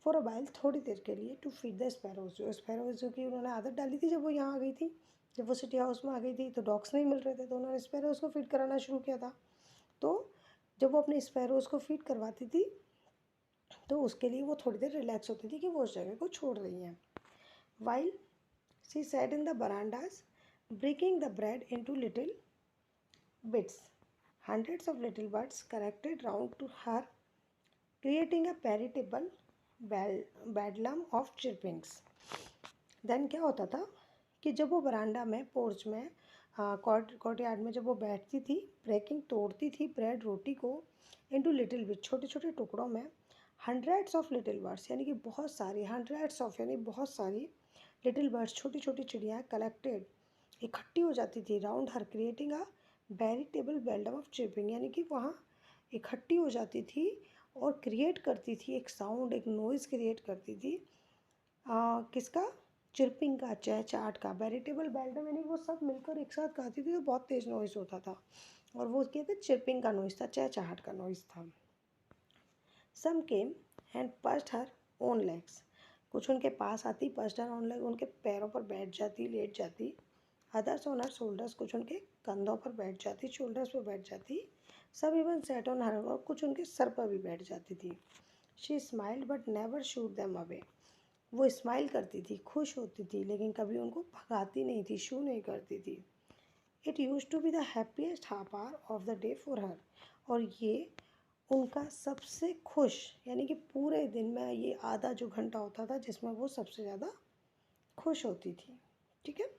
फॉर अ वाइल थोड़ी देर के लिए, टू फीड द स्पैरोज। जो स्पैरोज जो कि उन्होंने आदत डाली थी जब वो यहाँ आ गई थी, जब वो सिटी हाउस में आ गई थी, तो डॉग्स नहीं मिल रहे थे, तो उन्होंने स्पैरोज को फीड कराना शुरू किया था। तो जब वो अपने स्पैरोज को फीड करवाती थी, तो उसके लिए वो थोड़ी देर रिलैक्स होती थी कि वो उस जगह को छोड़ रही हैं। While she sat in the verandahs breaking the bread into little bits, hundreds of little birds collected round to her, creating a veritable bedlam of chirpings. Then क्या होता था कि जब वो बरांडा में, पोर्च में, कोर्टयार्ड में जब वो बैठती थी, ब्रेकिंग तोड़ती थी ब्रेड रोटी को, इनटू लिटिल बिट छोटे छोटे टुकड़ों में, हंड्रेड्स ऑफ लिटिल बर्ड्स यानी कि बहुत सारी, हंड्रेड्स ऑफ यानी बहुत सारी लिटिल बर्ड्स, छोटी छोटी चिड़ियाँ कलेक्टेड इकट्ठी हो जाती थी round her, creating a veritable bedlam of chirping, यानी कि वहाँ इकट्ठी हो जाती थी और क्रिएट करती थी एक साउंड, एक नॉइज़ क्रिएट करती थी। किसका, चिरपिंग का, चहचहाट का। वेरिटेबल बेल्डम यानी वो सब मिलकर एक साथ गाती थी तो बहुत तेज़ नॉइज़ होता था, और वो क्या था, चिरपिंग का नॉइज़ था, चहचहाट का नॉइज़ था। Some came and perched her own legs, कुछ उनके पास आती, पर्स्ड हर ओन लेग, उनके पैरों पर बैठ जाती, लेट जाती। अदर्स ऑन हर शोल्डर्स, कुछ उनके कंधों पर बैठ जाती, शोल्डर्स पर बैठ जाती। सब इवन सेट ऑन हर, और कुछ उनके सर पर भी बैठ जाती थी। She smiled but never should them away, वो स्माइल करती थी, खुश होती थी, लेकिन कभी उनको भगाती नहीं थी, शू नहीं करती थी। It use to be the happiest half hour of the day for her, और ये उनका सबसे खुश, यानी कि पूरे दिन में ये आधा जो घंटा होता था जिसमें वो सबसे ज़्यादा खुश होती थी। ठीक है।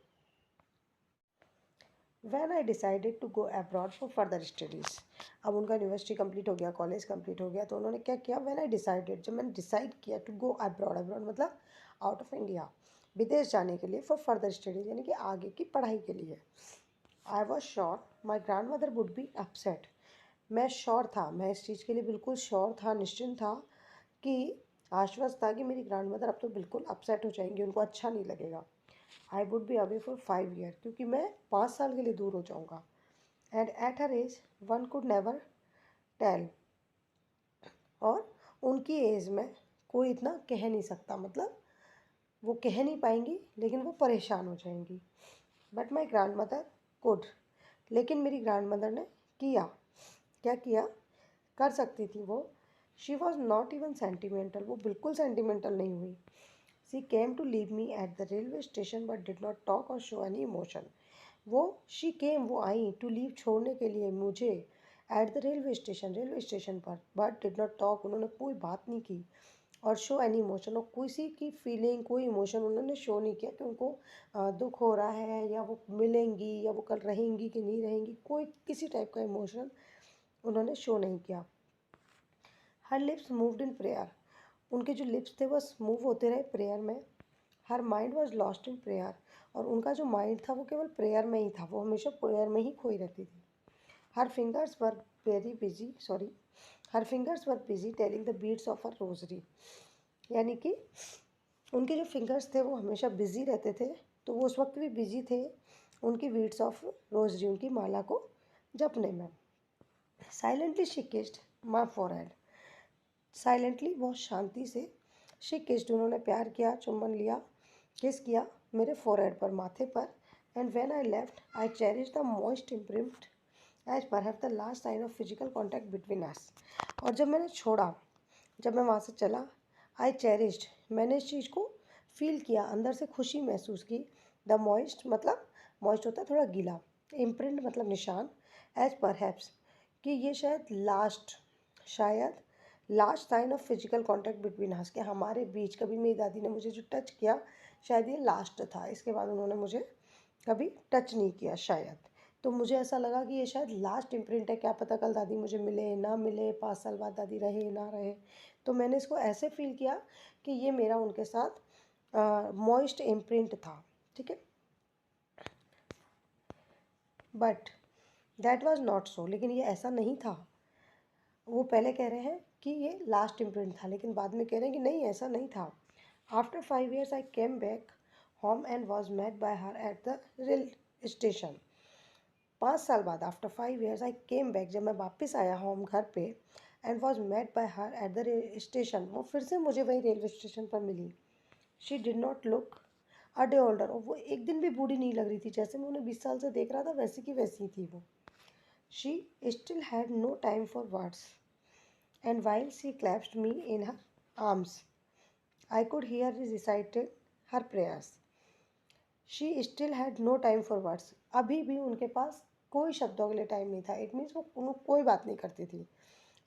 When I decided to go abroad for further studies, अब उनका यूनिवर्सिटी कंप्लीट हो गया, कॉलेज कंप्लीट हो गया, तो उन्होंने क्या किया, वैन आई डिसाइडेड, जब मैंने डिसाइड किया टू गो अब्रॉड, अब्रॉड मतलब आउट ऑफ इंडिया, विदेश जाने के लिए, फॉर फर्दर स्टडीज़ यानी कि आगे की पढ़ाई के लिए। I was sure my grand mother would be upset, मैं श्योर था, मैं इस चीज़ के लिए बिल्कुल श्योर था, निश्चिंत था, कि आश्वस्त था कि मेरी ग्रैंड मदर अब तो बिल्कुल अपसेट हो जाएंगी, उनको अच्छा नहीं लगेगा। I would be away for 5 year, क्योंकि मैं 5 साल के लिए दूर हो जाऊँगा। And at her age one could never tell, और उनकी एज में कोई इतना कह नहीं सकता, मतलब वो कह नहीं पाएंगी लेकिन वो परेशान हो जाएंगी। But my grand mother could, लेकिन मेरी ग्रैंड मदर ने किया, क्या किया, कर सकती थी वो। She was not even sentimental, वो बिल्कुल सेंटिमेंटल नहीं हुई। She came to leave me at the railway station but did not talk or show any emotion. वो शी केम, वो आई टू लीव, छोड़ने के लिए मुझे, एट द रेलवे स्टेशन पर, बट डिड नॉट टॉक, उन्होंने कोई बात नहीं की, और शो एनी इमोशन, और किसी की फीलिंग, कोई इमोशन उन्होंने शो नहीं किया कि उनको दुख हो रहा है, या वो मिलेंगी, या वो कल रहेंगी कि नहीं रहेंगी, कोई किसी टाइप का इमोशन उन्होंने शो नहीं किया। हर लिप्स मूव्ड इन प्रेयर, उनके जो लिप्स थे वो मूव होते रहे प्रेयर में। Her mind was lost in prayer, और उनका जो माइंड था वो केवल प्रेयर में ही था, वो हमेशा प्रेयर में ही खोई रहती थी। Her fingers were very busy, sorry, her fingers were busy telling the beats of her rosary, यानी कि उनके जो फिंगर्स थे वो हमेशा बिजी रहते थे, तो वो उस वक्त भी बिजी थे उनकी बीट्स ऑफ रोजरी, उनकी माला को जपने में। Silently she kissed my forehead, silently, बहुत शांति से, शी किस्ड, उन्होंने प्यार किया, चुम्बन लिया, किस किया मेरे फोरहेड पर, माथे पर। And when I left I cherish the most imprint as perhaps the last sign of physical contact between us, और जब मैंने छोड़ा, जब मैं वहाँ से चला, आई चेरिश्ड, मैंने इस चीज़ को फील किया, अंदर से खुशी महसूस की। द मॉइस्ट, मतलब मॉइस्ट होता है थोड़ा गीला, इम्प्रिंट मतलब निशान, एज परहैप्स, कि ये शायद last sign of physical contact between us, कि हमारे बीच कभी मेरी दादी ने मुझे जो टच किया शायद ये लास्ट था, इसके बाद उन्होंने मुझे कभी टच नहीं किया शायद। तो मुझे ऐसा लगा कि ये शायद लास्ट इम्प्रिंट है, क्या पता कल दादी मुझे मिले ना मिले, 5 साल बाद दादी रहे ना रहे। तो मैंने इसको ऐसे फील किया कि ये मेरा उनके साथ मॉइस्ट इम्प्रिंट था, ठीक है। But that was not so, लेकिन ये ऐसा नहीं था। वो पहले कह रहे हैं कि ये लास्ट इम्प्रिंट था, लेकिन बाद में कह रहे हैं कि नहीं, ऐसा नहीं था। After 5 years I came back home and was met by her at the rail station. 5 साल बाद, after 5 years I came back, जब मैं वापस आया होम घर पे, and was met by her at the station, वो फिर से मुझे वही रेलवे स्टेशन पर मिली। She did not look a day older, और वो एक दिन भी बूढ़ी नहीं लग रही थी, जैसे मैं उन्हें 20 साल से देख रहा था वैसी की वैसी ही थी वो। She still had no time for words, and while she clasped me in her arms, I could hear her recited her prayers. She still had no time for words. अभी भी उनके पास कोई शब्दों के लिए टाइम नहीं था। इट मीन्स वो कोई बात नहीं करती थी।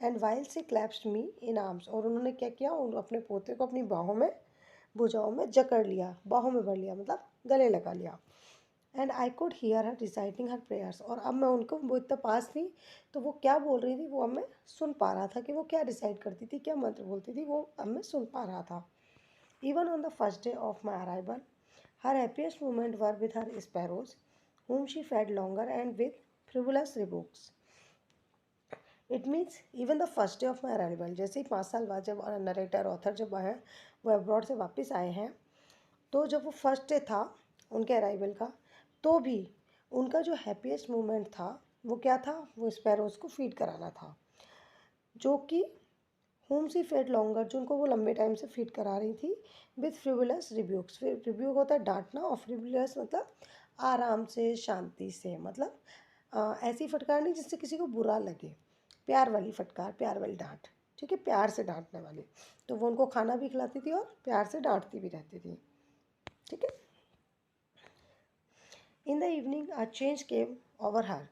And while she clasped me in arms, और उन्होंने क्या किया, उन अपने पोते को अपनी बाहों में, भुजाओं में जकड़ लिया, बाहों में भर लिया, मतलब गले लगा लिया। And I could hear her reciting her prayers, और अब मैं उनको, वो इतना पास थी तो वो क्या बोल रही थी वो अब मैं सुन पा रहा था, कि वो क्या रिसाइट करती थी, क्या मंत्र बोलती थी, वो अब मैं सुन पा रहा था। Even on the first day of my arrival her happiest moment were with her sparrows whom she fed longer and with frivolous rebukes. It means even the first day of my arrival, जैसे ही 5 साल बाद जब narrator author जब आए, वो abroad से वापस आए हैं, तो जब वो फर्स्ट डे था उनके अराइवल का, तो भी उनका जो हैप्पीएस्ट मोमेंट था वो क्या था, वो स्पैरोज़ को फीड कराना था, जो कि होम सी फेड लॉन्गर, जो उनको वो लंबे टाइम से फीड करा रही थी, विथ फ्रिवुलस रिब्यूक्स। रिब्यूक होता है डांटना, और फ्रिवुलस मतलब आराम से, शांति से, मतलब ऐसी फटकार नहीं जिससे किसी को बुरा लगे, प्यार वाली फटकार, प्यार वाली डांट, ठीक है, प्यार से डांटने वाली। तो वो उनको खाना भी खिलाती थी और प्यार से डांटती भी रहती थी, ठीक है। In the evening a change came over her,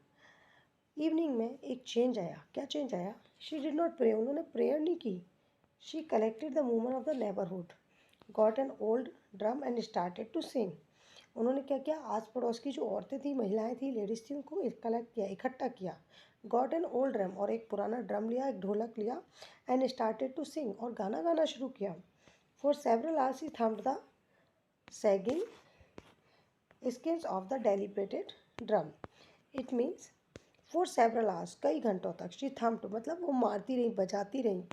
evening में एक चेंज आया, क्या चेंज आया, शी डिड नॉट प्रे, उन्होंने प्रेयर नहीं की। She collected the woman of the neighbourhood, got an old drum and started to sing. उन्होंने क्या किया, आस पड़ोस की जो औरतें थी, महिलाएं थी, लेडीज थी, उनको कलेक्ट किया, इकट्ठा किया। गॉट एन ओल्ड ड्रम, और एक पुराना ड्रम लिया, एक ढोलक लिया, एंड स्टार्टेड टू सिंग, और गाना गाना शुरू किया। For several hours she thumped the sagging skills of the dilapidated drum. It means for several hours, कई घंटों तक, शी थम्ड, मतलब वो मारती रही, बजाती रही,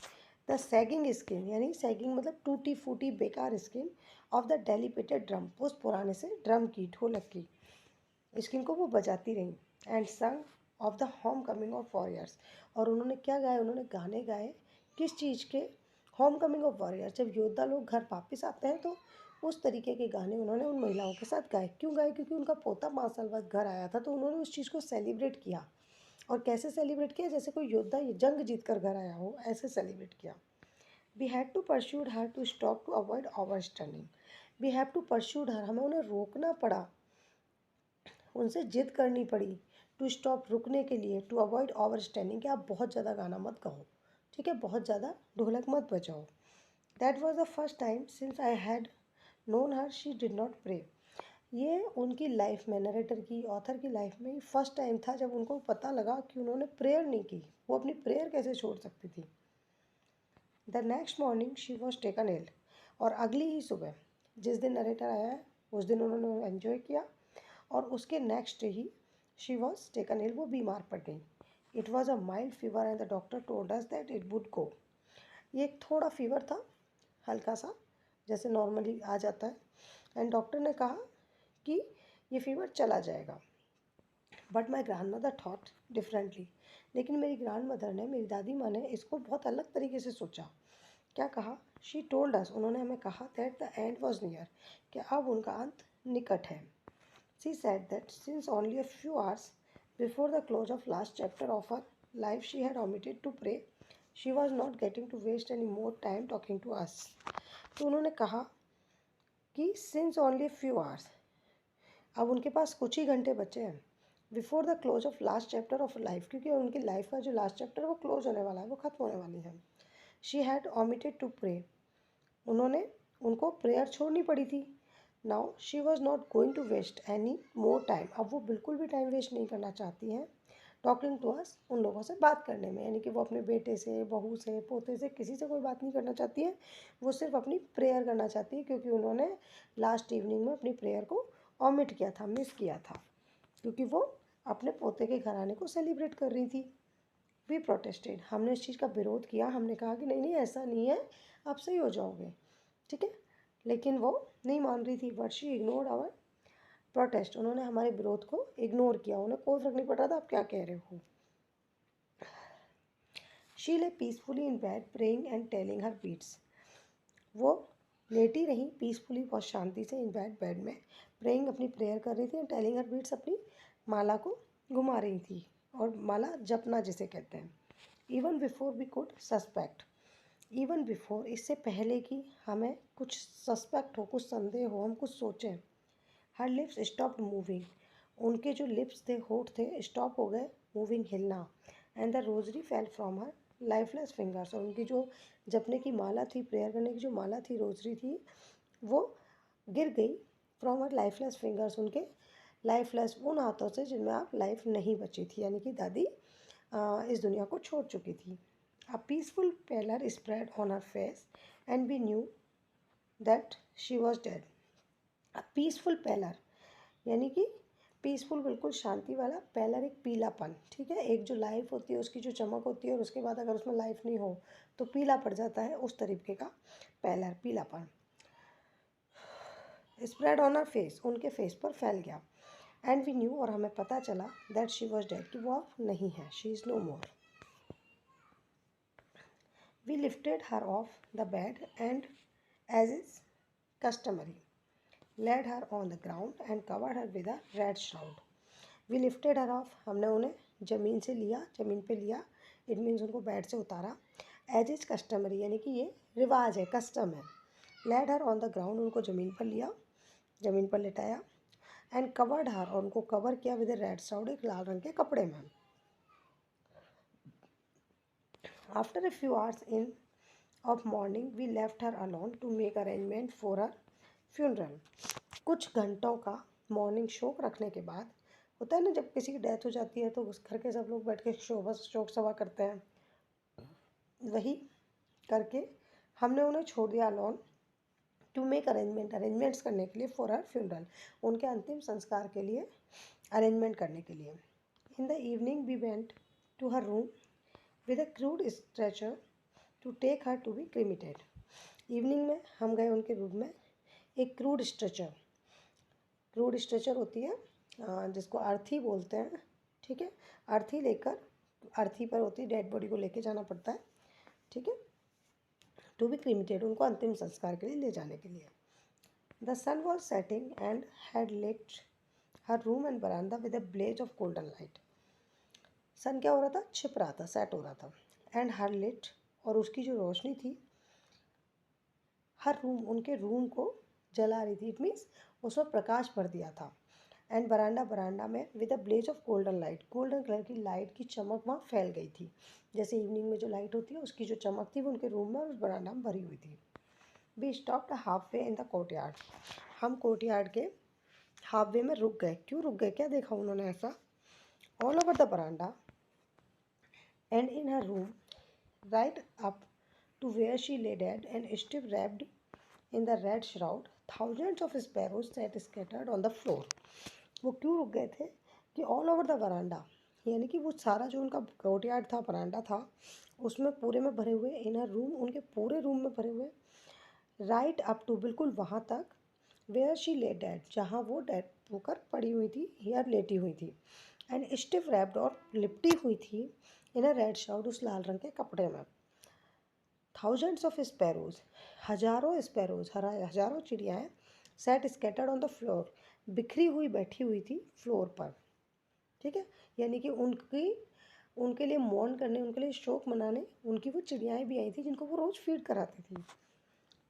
द सैगिंग स्किन, यानी सैगिंग मतलब टूटी फूटी बेकार स्किन ऑफ द डेलिपेटेड ड्रम, उस पुराने से ड्रम की, ढोलक की स्किन को वो बजाती रही। एंड संग of the home coming of warriors, और उन्होंने क्या गाया, उन्होंने गाने गाए किस चीज़ के, होम कमिंग ऑफ वॉरियर्स, जब योद्धा लोग घर वापस आते हैं तो उस तरीके के गाने उन्होंने उन महिलाओं के साथ गाए। क्यों गाए? क्योंकि उनका पोता 5 साल बाद घर आया था, तो उन्होंने उस चीज़ को सेलिब्रेट किया। और कैसे सेलिब्रेट किया? जैसे कोई योद्धा जंग जीत कर घर आया हो, ऐसे सेलिब्रेट किया। We had to persuade her to stop to avoid overstraining. We have to persuade her, हमें उन्हें रोकना पड़ा, उनसे जिद करनी पड़ी, टू स्टॉप, रुकने के लिए, टू अवॉइड ओवर स्टैंडिंग, कि आप बहुत ज़्यादा गाना मत गाओ, ठीक है, बहुत ज़्यादा ढोलक मत बजाओ। That was the first time since I had known her she did not pray. ये उनकी लाइफ में, नरेटर की, ऑथर की लाइफ में फर्स्ट टाइम था जब उनको पता लगा कि उन्होंने प्रेयर नहीं की, वो अपनी प्रेयर कैसे छोड़ सकती थी। The next morning she was taken ill, और अगली ही सुबह, जिस दिन नरेटर आया है उस दिन उन्होंने एंजॉय किया, और उसके नेक्स्ट ही शी वॉज टेकन इल, वो बीमार पड़ गई। It was a mild fever and the doctor told us that it would go. ये एक थोड़ा फीवर था, हल्का सा, जैसे नॉर्मली आ जाता है, एंड डॉक्टर ने कहा कि ये फीवर चला जाएगा। But my grand mother thought differently, लेकिन मेरी ग्रैंड मदर ने, मेरी दादी माँ ने इसको बहुत अलग तरीके से सोचा। क्या कहा? शी टोल्ड अस, उन्होंने हमें कहा that the end was near, कि अब उनका अंत निकट है। She said that since only a few hours before the close of last chapter of her life she had omitted to pray, she was not getting to waste any more time talking to us. तो उन्होंने कहा कि since only a few hours, अब उनके पास कुछ ही घंटे बचे हैं, before the close of last chapter of life, क्योंकि उनकी लाइफ का जो लास्ट चैप्टर है वो क्लोज होने वाला है, वो ख़त्म होने वाली है। She had omitted to pray, उन्होंने, उनको प्रेयर छोड़नी पड़ी थी। Now she was not going to waste any more time, अब वो बिल्कुल भी टाइम वेस्ट नहीं करना चाहती हैं टॉकिंग टू अस, उन लोगों से बात करने में, यानी कि वो अपने बेटे से, बहू से, पोते से, किसी से कोई बात नहीं करना चाहती है, वो सिर्फ अपनी प्रेयर करना चाहती है, क्योंकि उन्होंने लास्ट इवनिंग में अपनी प्रेयर को ऑमिट किया था, मिस किया था, क्योंकि वो अपने पोते के घर आने को सेलिब्रेट कर रही थी। वी प्रोटेस्टेड, हमने इस चीज़ का विरोध किया, हमने कहा कि नहीं नहीं ऐसा नहीं है, आप सही हो जाओगे, ठीक है, लेकिन वो नहीं मान रही थी। But she ignored our protest, उन्होंने हमारे विरोध को इग्नोर किया, उन्हें कोई फर्क नहीं पड़ रहा था आप क्या कह रहे हो। She lay peacefully in bed praying and telling her beats, वो लेटी रही पीसफुली, बहुत शांति से, इन बेड में, प्रेइंग, अपनी प्रेयर कर रही थी, एंड टेलिंग हर बीट्स, अपनी माला को घुमा रही थी, और माला जपना जिसे कहते हैं। Even before we could suspect, even before, इससे पहले कि हमें कुछ सस्पेक्ट हो, कुछ संदेह हो, हम कुछ सोचें। हर लिप्स स्टॉप्ड मूविंग, उनके जो लिप्स थे, होठ थे, स्टॉप हो गए मूविंग, हिलना। And the rosary fell from her lifeless fingers, और उनकी जो जपने की माला थी, प्रेयर करने की जो माला थी, रोजरी थी, वो गिर गई फ्रॉम हर लाइफलेस फिंगर्स, उनके लाइफलेस उन हाथों से जिनमें आप लाइफ नहीं बची थी, यानी कि दादी इस दुनिया को छोड़ चुकी थी। A peaceful pallor spread on her face, and we knew that she was dead. A peaceful pallor, यानी कि पीसफुल, बिल्कुल शांति वाला, पैलर एक पीलापन, ठीक है, एक जो लाइफ होती है उसकी जो चमक होती है, और उसके बाद अगर उसमें लाइफ नहीं हो तो पीला पड़ जाता है, उस तरीके का पैलर, पीलापन। स्प्रेड ऑन हर फेस, उनके फेस पर फैल गया। एंड वी न्यू, और हमें पता चला, दैट शी वॉज डेड, कि वो अब नहीं है, she is no more. We lifted her off the bed and, as is customary, laid her on the ground and covered her with a red shroud. We lifted her off, हमने उन्हें ज़मीन से लिया, ज़मीन पे लिया, इट मीन्स उनको bed से उतारा। एज इज कस्टमरी, यानी कि ये रिवाज है, कस्टम है। Laid her on the ground, उनको ज़मीन पर लिया, ज़मीन पर लिटाया। एंड कवर्ड हर, और उनको कवर किया विद रेड श्राउड, एक लाल रंग के कपड़े में। After a few hours in of morning we left her alone to make arrangement for her funeral. कुछ घंटों का मॉर्निंग शोक रखने के बाद, होता है ना जब किसी की डेथ हो जाती है तो उस घर के सब लोग बैठ के शोक सभा करते हैं, वही करके हमने उन्हें छोड़ दिया अलोन, टू मेक अरेंजमेंट्स करने के लिए, फॉर हर फ्यूनरल, उनके अंतिम संस्कार के लिए अरेंजमेंट करने के लिए। In the evening we went to her room with a crude stretcher to take her to be cremated. Evening में हम गए उनके रूम में। एक क्रूड स्ट्रेचर होती है जिसको अर्थी बोलते हैं, ठीक है। अर्थी पर होती है, डेड बॉडी को लेके जाना पड़ता है, ठीक है, टू बी क्रीमेटेड, उनको अंतिम संस्कार के लिए ले जाने के लिए। The sun was setting and had lit her room and बरामदा with a blaze of golden light. Sun क्या हो रहा था, छिप रहा था, सेट हो रहा था। एंड हर लिट, और उसकी जो रोशनी थी, हर रूम, उनके रूम को जला रही थी। इट मीन्स उसमें प्रकाश भर दिया था। एंड बरांडा में with a blaze of golden light, golden colour की लाइट की चमक वहाँ फैल गई थी। जैसे इवनिंग में जो लाइट होती है उसकी जो चमक थी वो उनके रूम में और उस बरांडा में भरी हुई थी। We stopped half way in the courtyard, हम कोर्टयार्ड के हाफ वे में रुक गए। क्यों रुक गए, क्या देखा उन्होंने ऐसा? All over the veranda and in her room right up to where she lay dead and stiff wrapped in the red shroud, thousands of sparrows sat scattered on the floor. वो क्यों रुक गए थे कि ऑल ओवर द वरांडा, यानी कि वो सारा जो उनका कोर्टयार्ड था, वरांडा था, उसमें पूरे में भरे हुए, इनर रूम, उनके पूरे रूम में भरे हुए, राइट अप टू, बिल्कुल वहाँ तक, वेयर शी ले डेड, जहाँ वो डेड होकर पड़ी हुई थी या लेटी हुई थी, एंड स्टिफ रैप्ड, और लिपटी हुई थी, इन अ रेड शाउड, उस लाल रंग के कपड़े में। थाउजेंड्स ऑफ स्पैरोज, हजारों स्पैरोज, हजारों चिड़ियाएँ, sat scattered on the floor, बिखरी हुई बैठी हुई थी फ्लोर पर, ठीक है। यानी कि उनके लिए मौन करने, उनके लिए शोक मनाने उनकी वो चिड़ियाएँ भी आई थी जिनको वो रोज़ फीड कराती थी।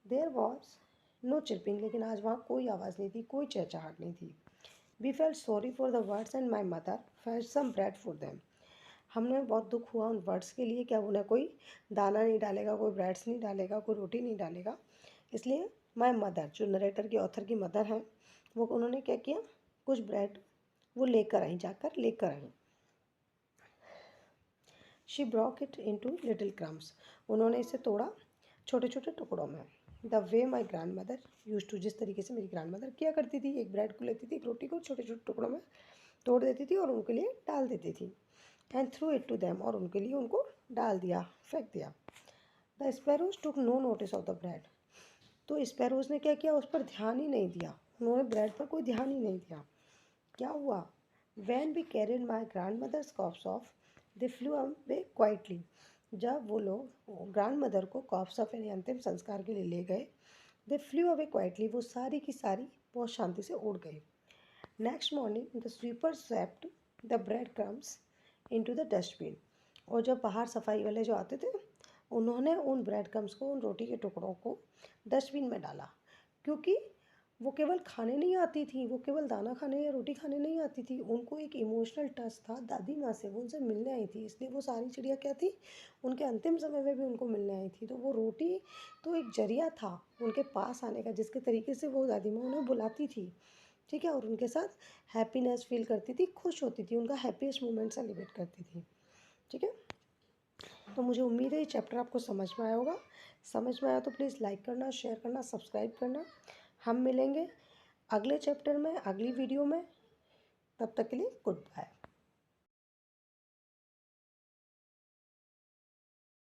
देयर वॉज नो चिरपिंग, लेकिन आज वहाँ कोई आवाज़ नहीं थी, कोई चहचहाट नहीं थी। We felt sorry for the birds and my mother felt some bread for them, हमने बहुत दुख हुआ उन बर्ड्स के लिए, क्या उन्हें कोई दाना नहीं डालेगा, कोई ब्रेड्स नहीं डालेगा, कोई रोटी नहीं डालेगा। इसलिए माय मदर, जो नरेटर की, ऑथर की मदर हैं, वो उन्होंने क्या किया, कुछ ब्रेड वो लेकर आई, जाकर लेकर आई। She broke it into little crumbs, उन्होंने इसे तोड़ा छोटे छोटे टुकड़ों में। The way my grand mother used to, जिस तरीके से मेरी ग्रैंड मदर किया करती थी, एक ब्रेड को लेती थी, एक रोटी को छोटे छोटे टुकड़ों में तोड़ देती थी और उनके लिए डाल देती थी। And threw it to them, और उनके लिए उनको डाल दिया, फेंक दिया। The sparrows took no notice of the bread, तो स्पैरोज ने क्या किया, उस पर ध्यान ही नहीं दिया, उन्होंने ब्रेड पर कोई ध्यान ही नहीं दिया। क्या हुआ, when we carried my grand mother's corpse off, they flew away quietly, जब वो लोग ग्रैंड मदर को कॉप्स ऑफ यानी अंतिम संस्कार के लिए ले गए, दे फ्लू अवे क्वाइटली, वो सारी की सारी बहुत शांति से उड़ गई। Next morning the sweeper swept the bread crumbs into the dustbin, और जब बाहर सफाई वाले जो आते थे उन्होंने उन ब्रेड क्रम्स को, उन रोटी के टुकड़ों को डस्टबिन में डाला, क्योंकि वो केवल खाने नहीं आती थी, वो केवल दाना खाने या रोटी खाने नहीं आती थी, उनको एक इमोशनल टच था दादी माँ से, वो उनसे मिलने आई थी, इसलिए वो सारी चिड़िया क्या थी, उनके अंतिम समय में भी उनको मिलने आई थी। तो वो रोटी तो एक जरिया था उनके पास आने का, जिसके तरीके से वो दादी माँ उन्हें बुलाती थी, ठीक है, और उनके साथ हैप्पीनेस फील करती थी, खुश होती थी, उनका हैप्पीएस्ट मोमेंट सेलिब्रेट करती थी, ठीक है। तो मुझे उम्मीद है ये चैप्टर आपको समझ में आया होगा। समझ में आया तो प्लीज़ लाइक करना, शेयर करना, सब्सक्राइब करना। हम मिलेंगे अगले चैप्टर में, अगली वीडियो में। तब तक के लिए गुड बाय।